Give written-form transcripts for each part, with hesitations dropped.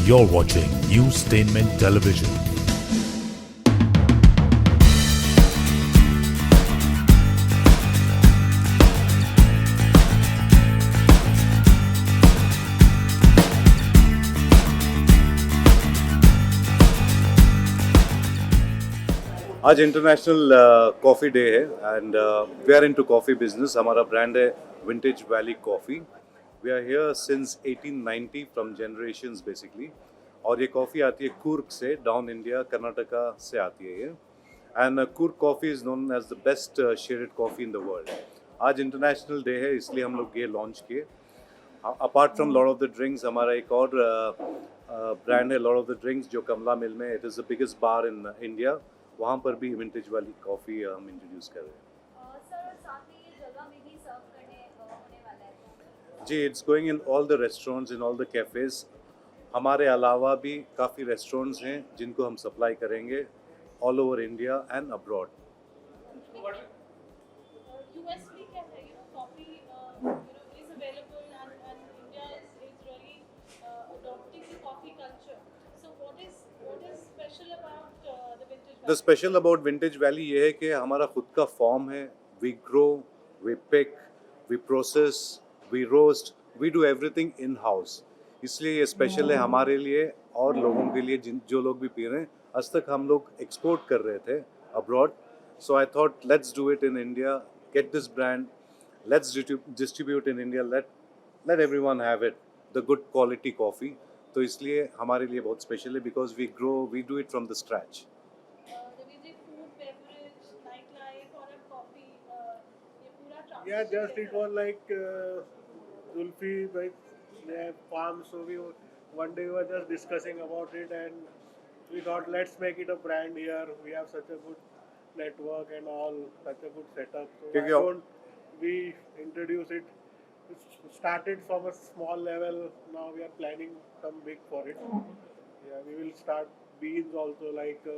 You're watching Newstainment Television. आज international coffee day है and we are into coffee business. हमारा brand है vintage valley coffee. We are here since 1890 from generations basically. और ये coffee आती है कूर्ग से, डाउन इंडिया कर्नाटका से आती है ये. And Coorg coffee is known as the best shaded coffee in the world. आज इंटरनेशनल डे है इसलिए हम लोग ये लॉन्च किए. Apart from lord of the drinks, हमारा एक और ब्रांड है लॉर्ड ऑफ द ड्रिंक्स जो कमला मिल में. It is the biggest bar in India. वहाँ पर भी विंटेज वाली कॉफ़ी हम इंट्रोड्यूस कर रहे हैं. सर साथ में ये जगह में भी सर्व करने होने वाला है जी, it's going in all the restaurants, in all the cafes. हमारे अलावा भी काफ़ी रेस्टोरेंट्स हैं जिनको हम सप्लाई करेंगे all over India and abroad. USP क्या है? Coffee is available and India is really adopting the coffee culture. So what is special about the vintage the special about vintage valley ये है कि हमारा खुद का फॉर्म है. We grow, we pick, we process, we roast, we do everything in house. इसलिए ये special है हमारे लिए और लोगों के लिए जो लोग भी पी रहे हैं. आज तक हम लोग एक्सपोर्ट कर रहे थे abroad. So I thought let's do it in India, get this brand, let's distribute in India, let everyone have it, the good quality coffee. तो इसलिए हमारे लिए बहुत स्पेशल है because we grow, we do it from the scratch. the food, beverage, nightlife or a coffee? ये पूरा transition Yeah, just it कैसा? was like Zulfi by farm, so one day we were just discussing about it, and we thought let's make it a brand here. We have such a good network and all, such a good setup. So why क्योंकि don't we introduce it? It started from a small level. Now we are planning some big for it. Yeah, we will start beans also, like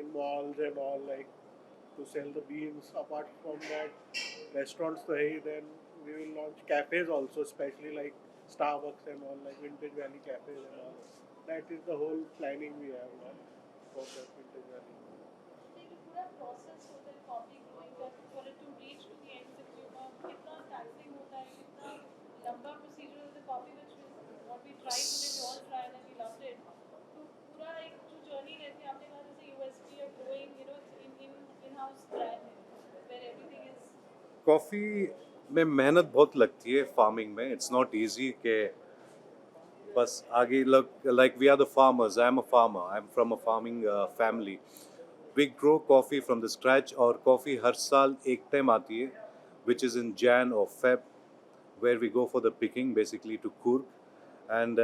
in malls and all, like to sell the beans. Apart from that, restaurants to hey, then we will launch cafes also, especially like Starbucks and all, like Vintage Valley cafes and all. That is the whole planning we have now for the Vintage Valley. ये जो पूरा process होता है coffee growing का, for it to reach to the end consumer, कितना taxing होता है, कितना लंबा procedure होता है. Coffee which is what we tried today, we all tried and we loved it. तो पूरा एक जो journey रहती है, आपने कहा जैसे USP है growing, it's in-house brand है, where everything is. कॉफ़ी में मेहनत बहुत लगती है फार्मिंग में. इट्स नॉट इजी कि बस आगे like we are the farmers. I am a farmer, I am from a farming family. We grow coffee from the scratch. और कॉफ़ी हर साल एक टाइम आती है विच इज़ इन जैन और Feb, where we go for the picking basically to Coorg. And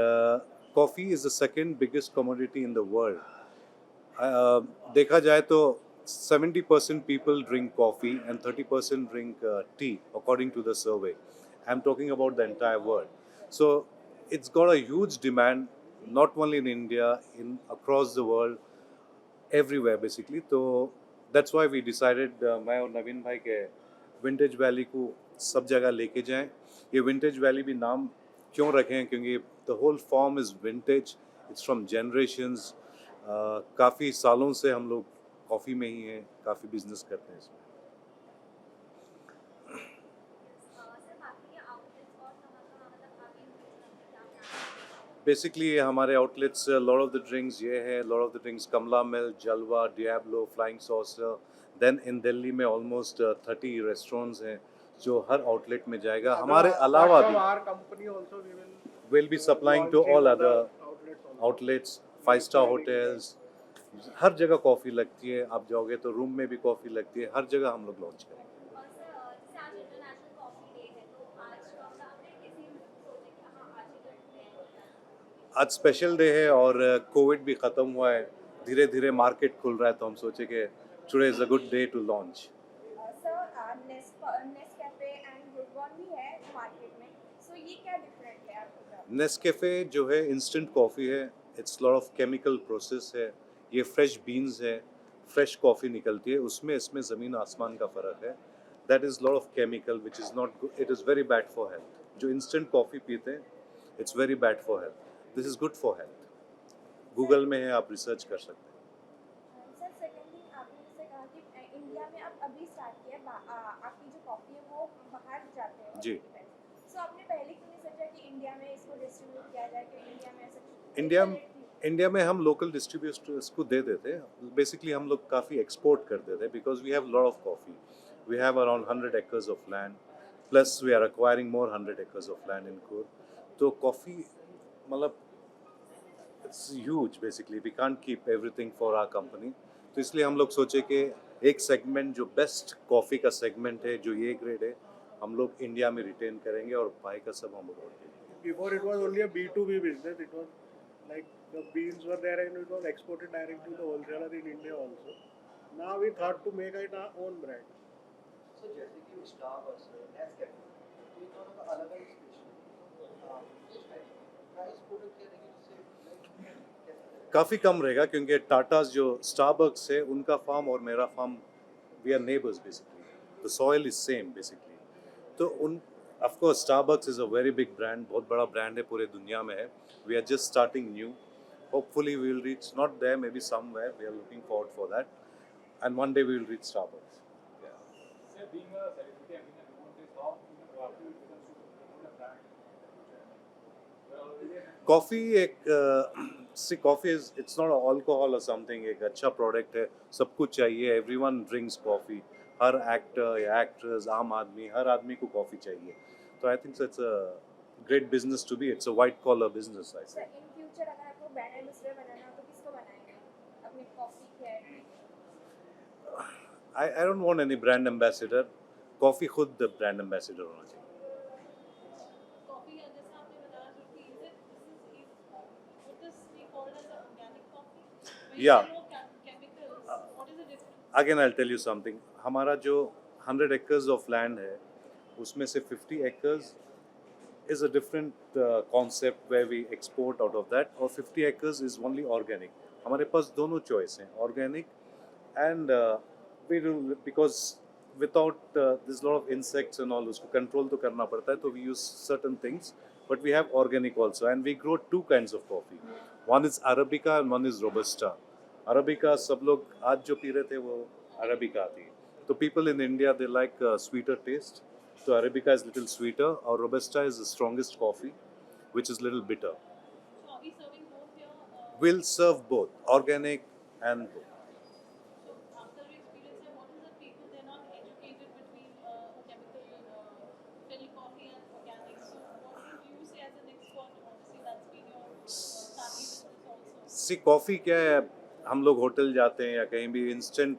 coffee is the second biggest commodity in the world. देखा जाए तो 70% people drink coffee and 30% drink tea according to the survey. I'm talking about the entire world. So it's got a huge demand not only in India, in across the world, everywhere basically. So that's why we decided मैं और नवीन भाई के vintage valley को सब जगह लेके जाएं. ये विंटेज वैली भी नाम क्यों रखे हैं क्योंकि the whole farm is vintage. It's from generations. काफ़ी सालों से हम लोग कॉफ़ी में ही हैं, काफ़ी बिजनेस करते हैं इसमें. सर बाकी ये आउटलेट्स और कहाँ मतलब आगे क्या प्लान बेसिकली हमारे outlets Lord of the drinks ये है. लॉर्ड ऑफ द ड्रिंक्स कमला मिल, जलवा, Diablo, flying saucer. Then in Delhi में ऑलमोस्ट 30 रेस्टोरेंट्स हैं जो हर आउटलेट में जाएगा. हमारे अलावा Apart from भी our company also, we will will be supplying to launching all other other outlets also. Outlets, 5 star hotels. हर जगह कॉफ़ी लगती है. आप जाओगे तो रूम में भी कॉफ़ी लगती है. हर जगह हम लोग लॉन्च करेंगे. और सर जैसे आज इंटरनेशनल कॉफी डे है तो आज का मतलब आपने कैसे सोचे कि हाँ आज ही करते हैं. आज स्पेशल डे है और कोविड भी ख़त्म हुआ है. धीरे धीरे मार्केट खुल रहा है तो हम सोचे कि today is a good day to launch. Sir Nescafe and good one भी है मार्केट में, सो ये क्या डिफरेंट है आपको? नेस्कैफे जो है इंस्टेंट कॉफ़ी है. It's lot of chemical process है. ये फ्रेश बीन्स है, फ्रेश कॉफ़ी निकलती है. उसमें इसमें ज़मीन आसमान का फ़र्क है. That is lot of chemical which is not good. It is very bad for health. जो इंस्टेंट कॉफ़ी पीते हैं, it's very bad for health. This is good for health. Google में है, आप रिसर्च कर सकते हैं. सर सेकंड थिंग आपने जैसे कहा कि इंडिया में आप अभी स्टार्ट किया है, आपकी जो कॉफ़ी है वो बाहर जाते हैं जी. सो आपने पहले क्यों नहीं सोचा कि इंडिया में इसको डिस्ट्रीब्यूट किया जाए, कि इंडिया में ऐसा इंडिया रेट थी? इंडिया में हम लोकल डिस्ट्रीब्यूटर्स को दे देते हैं. बेसिकली हम लोग काफ़ी एक्सपोर्ट करते थे because we have lot of coffee. We have around 100 acres of land, plus we are acquiring more 100 acres of land in Coorg. तो कॉफ़ी मतलब it's huge. Basically we can't keep everything for our company. तो इसलिए हम लोग सोचे कि एक segment जो बेस्ट कॉफ़ी का सेगमेंट है, जो ये ग्रेड है, हम लोग इंडिया में रिटेन करेंगे और बाई का सब हम लोग देंगे. Before it was only a B2B business. It was like the beans were there and it was exported directly to the wholesaler in India also. Now we thought to make it our own brand. Sir जैसे कि Starbucks है, Nescafe, तो इन दोनों का अलग अलग special price product क्या रहेगी जिससे कैसे काफ़ी कम रहेगा क्योंकि टाटास जो स्टारबक्स है उनका फार्म और मेरा farm, we are neighbours basically. The soil is same basically. तो उन of course Starbucks is a very big brand, बहुत बड़ा ब्रांड है, पूरे दुनिया में है. We are just starting new. Hopefully we will reach not there, maybe somewhere. We are looking forward for that and one day we will reach Starbucks. Sir, being a celebrity, I mean, everyone is how coffee becomes to promote a brand. Well, already coffee एक सी coffee is it's not alcohol और something. एक अच्छा product है, सब कुछ चाहिए. Everyone drinks coffee. हर एक्टर या एक्ट्रेस, आम आदमी, हर आदमी को कॉफ़ी चाहिए. तो I think it's a great business to be. It's a white collar business I sir say. In future अगर आपको ब्रांड एम्बेसडर बनाना हो तो किसको बनाएंगे अपनी कॉफ़ी के? I don't want any brand ambassador. Coffee खुद ब्रांड एम्बेसडर होना चाहिए. कॉफी जैसा आपने बताया जो कि is it this is what this we called as an organic coffee? Yeah. Chemicals. What is the difference? Again I tell you something. हमारा जो 100 एकर्स ऑफ लैंड है उसमें से 50 acres is a different concept where we export out of that, और 50 acres is only organic. हमारे पास दोनों choice हैं, organic and we do, because without there's a lot of insects and all, उसको control तो करना पड़ता है, तो we use certain things, but we have organic also and we grow two kinds of coffee. One is Arabica and one is Robusta. Arabica सब लोग आज जो पी रहे थे वो Arabica थी. तो people in India they like sweeter taste. So Arabica is little sweeter, or Robusta is the strongest coffee, which is little bitter. So are we serving both here? We'll serve both, organic and both. So after your experience, what is the people they're not educated between a chemical filled coffee and organic? So what would you say as an expert? Obviously that's been your family business also. See, coffee क्या है, हम लोग hotel जाते हैं या कहीं भी instant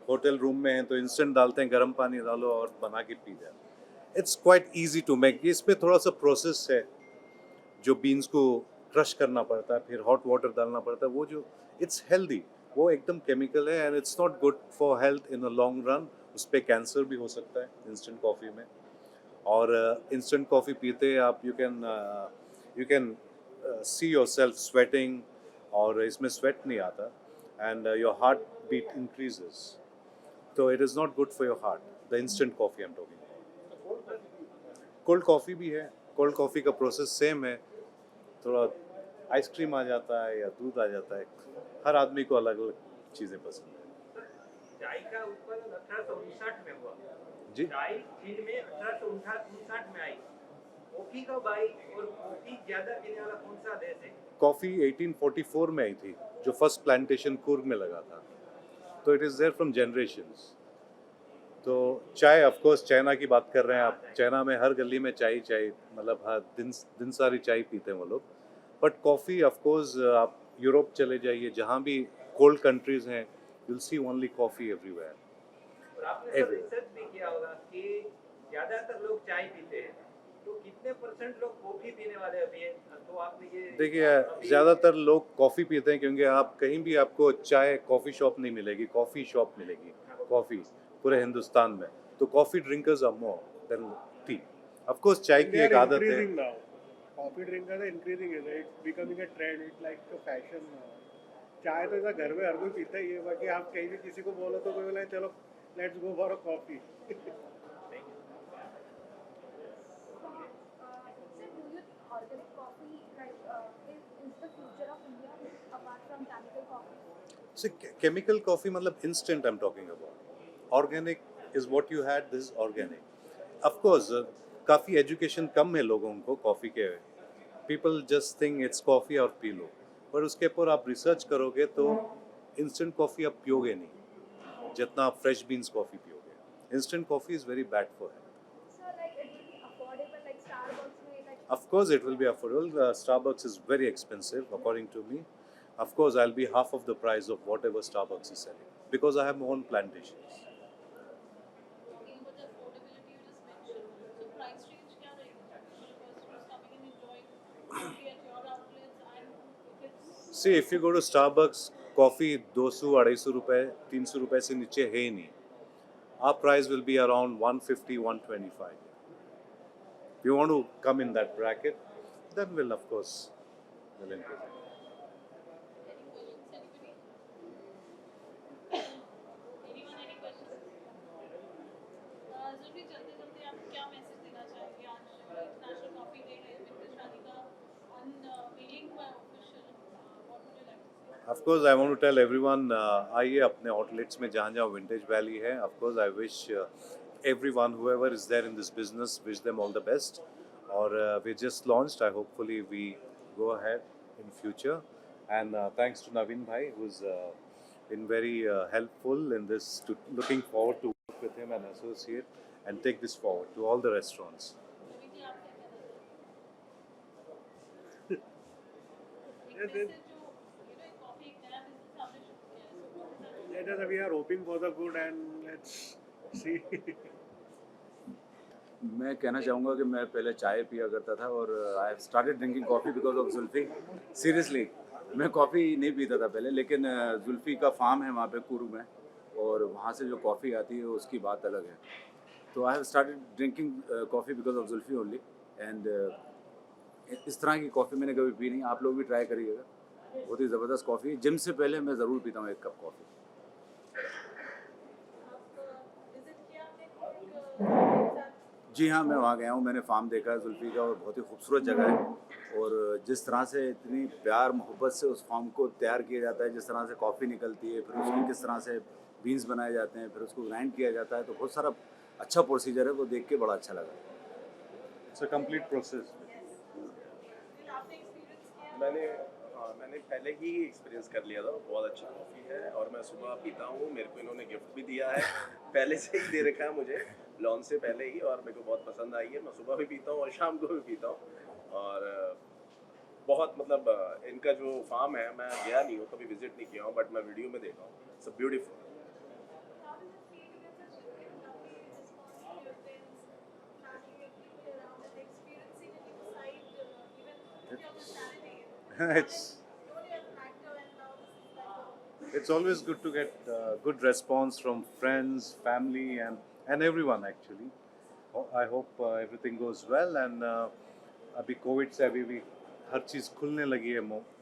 hotel room में हैं तो इंस्टेंट डालते हैं, गर्म पानी डालो और बना के पी जाए. It's quite easy to make. इसमें थोड़ा सा प्रोसेस है, जो बीन्स को क्रश करना पड़ता है, फिर हॉट वाटर डालना पड़ता है, वो जो इट्स हेल्दी, वो एकदम केमिकल है and it's not good for health in a long run. उस पर कैंसर भी हो सकता है इंस्टेंट कॉफ़ी में. और इंस्टेंट कॉफ़ी पीते आप you can see yourself sweating, और इसमें स्वेट नहीं आता and your heart beat increases. तो it is not good for your heart, the instant coffee I am talking. Cold coffee भी है. कोल्ड कॉफ़ी का प्रोसेस सेम है. थोड़ा आइसक्रीम आ जाता है या दूध आ जाता है. हर आदमी को अलग अलग चीज़ें पसंद है. चाय का उत्पादन 1859 में हुआ. जी. चाय चीन में 1859 में आई. कॉफी कब आई और कॉफी ज्यादा पीने वाला कौन सा देश है? कॉफ़ी 1844 में आई थी, जो फर्स्ट प्लांटेशन कुर्ग में लगा था. तो it is there from generations. तो चाय ऑफ कोर्स चाइना की बात कर रहे हैं आप. चाइना में हर गली में चाय चाय, मतलब हर दिन सारी चाय पीते हैं वो लोग. बट कॉफ़ी ऑफ कोर्स आप यूरोप चले जाइए, जहाँ भी कोल्ड कंट्रीज़ हैं, you will see only coffee everywhere. और आपने सब रिसर्च भी किया होगा कि ज्यादातर लोग चाय पीते हैं, तो कितने % लोग कॉफी पीने वाले अभी हैं? तो आपने ये देखिए, ज़्यादातर लोग कॉफ़ी पीते हैं क्योंकि आप कहीं भी आपको चाय कॉफ़ी शॉप नहीं मिलेगी, कॉफ़ी शॉप मिलेगी कॉफ़ी पूरे हिंदुस्तान में. तो coffee drinkers are more than tea. Of course चाय की They एक are आदत है. increasing now. Coffee drinkers are increasing. It's becoming a trend. It's like a fashion now. चाय तो ऐसा घर में हर कोई पीता ही है. बाकी आप कहीं भी किसी को बोलो तो कोई बोला चलो let's go for a coffee. Sir, do you think organic coffee is the future of India apart So chemical coffee मतलब instant I'm talking about. Organic is what you had. This is organic. Of course, काफ़ी education कम है लोगों को coffee के. People just think it's coffee और P low. पर उसके ऊपर आप रिसर्च करोगे तो instant कॉफ़ी आप पियोगे नहीं जितना आप fresh beans कॉफ़ी पियोगे. Instant coffee is very bad for health. So like it will be affordable, like Starbucks में like. Of course, it will be affordable. Starbucks is very expensive, according to me. Of course, I'll be half of the price of whatever Starbucks is selling because I have my own plantations. Talking about the affordability you just mentioned, so price range क्या रहेगा for a person who's coming and enjoying coffee at your outlets, and if it's See, if you go to Starbucks, coffee 200, 250 रुपए, 300 रुपए से नीचे है ही नहीं. Our price will be around 150, 125. If you want to come in that bracket, then we'll of course will increase it. any questions, anybody? Anyone, any questions? ज़रूरी चलते आप क्या मैसेज देना चाहेंगे आज इंटरनेशनल कॉफी डे है, विंटेज शादी का अनवीलिंग हुआ official, what would you like to say? Of course, I want to tell everyone, आइए अपने outlets में जहाँ जहाँ Vintage Valley है. Of course, I wish everyone, whoever is there in this business, wish them all the best. Or we just launched. Hopefully we go ahead in future. And thanks to Naveen Bhai, who's been very helpful in this. Looking forward to work with him and associate and take this forward to all the restaurants. अभी की आप क्या कहना चाहेंगे? एक Yes, message जो एक coffee एक नया बिजनेस आपने शुरू किया है, so what is that? Yeah, just we are hoping for the good and let's see. मैं कहना चाहूँगा कि मैं पहले चाय पिया करता था और I have started drinking coffee because of Zulfi. Seriously मैं कॉफ़ी नहीं पीता था पहले, लेकिन जुल्फ़ी का फार्म है वहाँ पे कुरू में, और वहाँ से जो कॉफ़ी आती है उसकी बात अलग है. तो I have started drinking coffee because of Zulfi only. And इस तरह की कॉफ़ी मैंने कभी पी नहीं. आप लोग भी ट्राई करिएगा, बहुत ही ज़बरदस्त कॉफ़ी. जिम से पहले मैं ज़रूर पीता हूँ एक कप कॉफ़ी. आप विजिट किया आपने कॉफी के साथ? जी हाँ, मैं वहाँ गया हूँ. मैंने फार्म देखा है जुल्फ़ी का, और बहुत ही खूबसूरत जगह है. और जिस तरह से इतनी प्यार मोहब्बत से उस फार्म को तैयार किया जाता है, जिस तरह से कॉफ़ी निकलती है, फिर उसकी किस तरह से बीन्स बनाए जाते हैं, फिर उसको ग्राइंड किया जाता है, तो बहुत सारा अच्छा प्रोसीजर है. वो देख के बड़ा अच्छा लगा. It's a complete process. फिर आपने एक्सपीरियंस किया? मैंने पहले ही एक्सपीरियंस कर लिया था. बहुत अच्छी कॉफ़ी है और मैं सुबह पीता हूँ. मेरे को इन्होंने गिफ्ट भी दिया है, पहले से ही दे रखा है मुझे लॉन्च से पहले ही, और मेरे को बहुत पसंद आई है. मैं सुबह भी पीता हूँ और शाम को भी पीता हूँ. और बहुत मतलब इनका जो फार्म है, मैं गया नहीं हूँ, कभी विजिट नहीं किया हूँ, बट मैं वीडियो में देखा हूँ. It's beautiful. How does it feel to get such lovely response from your friends, family, and people around, and experiencing a new side, even your personality? It's Slowly as an actor, and now this is like It's always good to get good response from friends, family, and everyone actually. I hope everything goes well. And अभी Covid से अभी भी हर चीज़ खुलने लगी है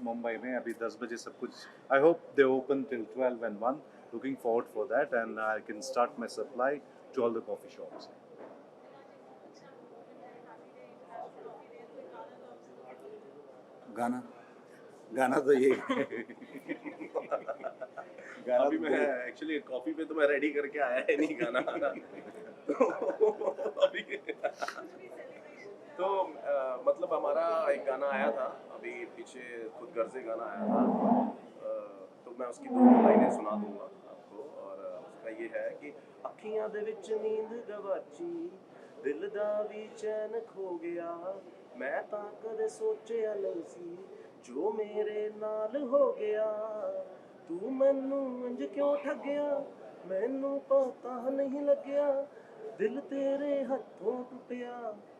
मुंबई में. अभी 10 बजे सब कुछ. I hope they open till 12 and 1. Looking forward for that, and I can start my supply to all the coffee shops. गाना गाना तो ये गाना अभी तो मैं एक्चुअली कॉफ़ी पे तो मैं रेडी करके आया है नहीं गाना. अभी तो मतलब हमारा एक गाना आया था अभी पीछे, खुद घर से गाना आया था. तो मैं उसकी 2 लाइनें सुना दूंगा आपको. और उसका ये है कि अखियां दे विच नींद गवाची, दिल दा भी चैन खो गया, मैं तां कदे सोचिया नहीं सी जो मेरे नाल हो गया, तू मैनू इंज क्यों ठगया, मैनू पता नहीं लग्या, दिल तेरे हथों टुटिया,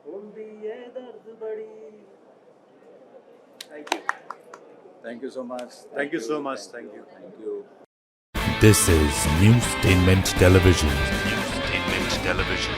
हुंदी है दर्द बड़ी. Thank you. Thank you so much. Thank you so much. Thank you. Thank you. This is Newstainment Television. Newstainment Television.